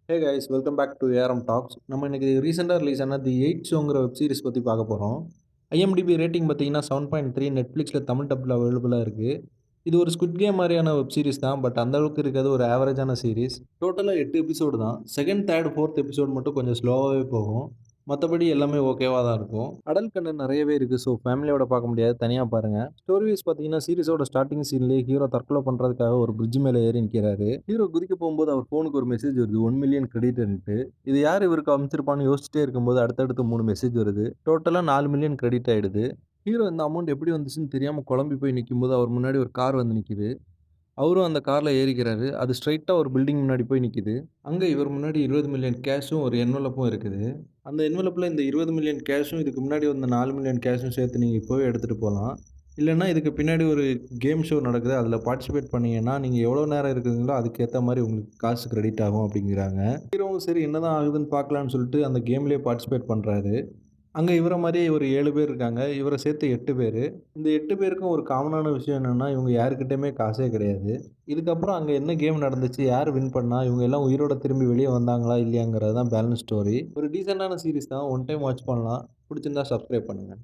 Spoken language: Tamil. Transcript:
Hey guys welcome back to ARM talks. நம்ம இன்னைக்கு ரீசெண்டாக ரிலீஸ் ஆன தி எயிட் ஷோங்கிற வெப் சீரிஸ் பற்றி பார்க்க போகிறோம். ஐஎம்டிபி ரேட்டிங் பார்த்தீங்கன்னா 7.3, நெட்ஃப்ளிக்ஸில் தமிழ் டப்பில் அவைலபிளாக இருக்குது. இது ஒரு ஸ்குவிட் கேம் மாதிரியான வெப் சீரிஸ் தான். பட் அந்த அளவுக்கு இருக்காது, ஒரு ஆவரேஜான சீரிஸ். டோட்டலாக 8 எபிசோடு தான். செகண்ட், தேர்ட், ஃபோர்த் எபிசோட் மட்டும் கொஞ்சம் ஸ்லோவாகவே போகும். மற்றபடி எல்லாமே ஓகேவாக தான் இருக்கும். அடல்ட் கண்டென்ட் நிறையவே இருக்குது. ஸோ ஃபேமிலியோட பார்க்க முடியாது, தனியாக பாருங்கள். ஸ்டோரி வைஸ் பார்த்தீங்கன்னா சீரிஸோட ஸ்டார்டிங் சீன்லேயே ஹீரோ தற்கொலை பண்ணுறதுக்காக ஒரு பிரிட்ஜ் மேலே ஏறி நிற்கிறாரு. ஹீரோ குதிக்க போகும்போது அவர் ஃபோனுக்கு ஒரு மெசேஜ் வருது, 1 மில்லியன் கிரெடிட்ன்ட்டு. இது யார் இவருக்கு அமைச்சிருப்பான்னு யோசிச்சிட்டே இருக்கும்போது அடுத்தடுத்து 3 மெசேஜ் வருது. டோட்டலாக 4 மில்லியன் கிரெடிட் ஆயிடுது. ஹீரோ இந்த அமௌண்ட் எப்படி வந்துச்சுன்னு தெரியாமல் குழம்பி போய் நிற்கும்போது அவர் முன்னாடி ஒரு கார் வந்து நிற்கிது. அவரும் அந்த கார்ல ஏறிக்கிறாரு. அது ஸ்ட்ரெயிட்டா ஒரு பில்டிங் முன்னாடி போய் நிக்குது. அங்க இவர் முன்னாடி 20 மில்லியன் கேஷும் ஒரு என்வலப்பும் இருக்குது. அந்த என்வலப்ல இந்த 20 மில்லியன் கேஷும் இதுக்கு முன்னாடி வந்த 4 மில்லியன் கேஷும் சேர்த்து நீங்க இப்பவே எடுத்துட்டு போலாம். இல்லன்னா இதுக்கு பின்னாடி ஒரு கேம் ஷோ நடக்குது. அதுல பார்ட்டிசிபேட் பண்ணீங்கன்னா, நீங்க எவ்வளோ நேரம் இருக்குறீங்களோ அதுக்கு ஏத்த மாரி உங்களுக்கு காசு கிரெடிட் ஆகும் அப்டிங்கிறாங்க. ஹீரோவும் சரி என்னதான் ஆகுதுன்னு பார்க்கலான்னு சொல்லிட்டு அந்த கேம்லயே பார்ட்டிசிபேட் பண்றாரு. அங்க இவர மாரியே ஒரு 7 பேர் இருக்காங்க. இவர சேர்த்து 8 பேரு. இந்த 8 பேருக்கும் ஒரு காமனான விஷயம் என்னன்னா, இவங்க யார்கிட்டயுமே காசே கிடையாது. இதுக்கப்புறம் அங்க என்ன கேம் நடந்துச்சு? யார் வின் பண்ணா? இவங்க எல்லாம் உயிரோட திரும்பி வெளிய வந்தாங்களா? இல்லையாங்கிறது தான் பேலன்ஸ் ஸ்டோரி. ஒரு டீசென்ட்டான சீரிஸ் தான். ஒன் டைம் வாட்ச் பண்ணலாம். புடிச்சிருந்தா சப்ஸ்கிரைப் பண்ணுங்க.